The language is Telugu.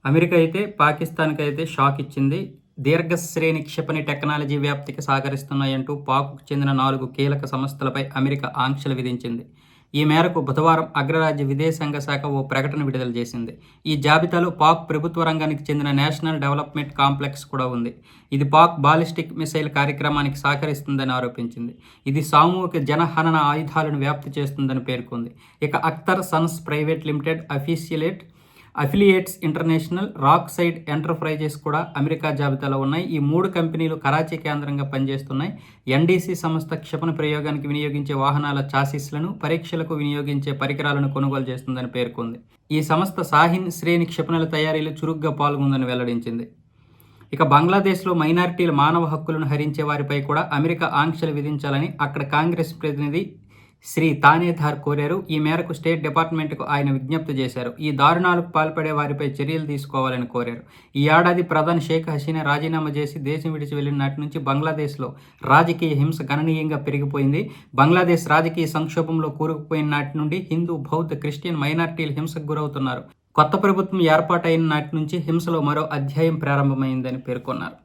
అమెరికా అయితే పాకిస్తాన్‌కి అయితే షాక్ ఇచ్చింది. దీర్ఘశ్రేణి క్షిపణి టెక్నాలజీ వ్యాప్తికి సహకరిస్తున్నాయంటూ పాక్‌కు చెందిన 4 కీలక సంస్థలపై అమెరికా ఆంక్షలు విధించింది. ఈ మేరకు బుధవారం అగ్రరాజ్య విదేశాంగ శాఖ ఓ ప్రకటన విడుదల చేసింది. ఈ జాబితాలో పాక్ ప్రభుత్వ రంగానికి చెందిన నేషనల్ డెవలప్మెంట్ కాంప్లెక్స్ కూడా ఉంది. ఇది పాక్ బాలిస్టిక్ మిసైల్ కార్యక్రమానికి సహకరిస్తుందని ఆరోపించింది. ఇది సామూహిక జనహనన ఆయుధాలను వ్యాప్తి చేస్తుందని పేర్కొంది. ఇక Akhtar Sons private limited affiliates international, rock side enterprises కూడా అమెరికా జాబితాలో ఉన్నాయి. ఈ 3 కంపెనీలు కరాచీ కేంద్రంగా పనిచేస్తున్నాయి. ఎన్డీసీ సంస్థ క్షిపణి ప్రయోగానికి వినియోగించే వాహనాల చాసిస్లను, పరీక్షలకు వినియోగించే పరికరాలను కొనుగోలు చేస్తుందని పేర్కొంది. ఈ సంస్థ షాహీన్ శ్రేణి క్షిపణుల తయారీలో చురుగ్గా పాల్గొందని వెల్లడించింది. ఇక బంగ్లాదేశ్లో మైనారిటీల మానవ హక్కులను హరించే వారిపై కూడా అమెరికా ఆంక్షలు విధించాలని అక్కడ కాంగ్రెస్ ప్రతినిధి శ్రీ తానేధార్ కోరారు. ఈ మేరకు స్టేట్ డిపార్ట్మెంట్కు ఆయన విజ్ఞప్తి చేశారు. ఈ దారుణాలకు పాల్పడే వారిపై చర్యలు తీసుకోవాలని కోరారు. ఈ ఏడాది ప్రధాని షేక్ హసీనా రాజీనామా చేసి దేశం విడిచి వెళ్లిన నాటి నుంచి బంగ్లాదేశ్లో రాజకీయ హింస గణనీయంగా పెరిగిపోయింది. బంగ్లాదేశ్ రాజకీయ సంక్షోభంలో కూరుకుపోయిన నాటి నుండి హిందూ, బౌద్ధ, క్రిస్టియన్ మైనారిటీలు హింసకు గురవుతున్నారు. కొత్త ప్రభుత్వం ఏర్పాటైన నాటి నుంచి హింసలో మరో అధ్యాయం ప్రారంభమైందని పేర్కొన్నారు.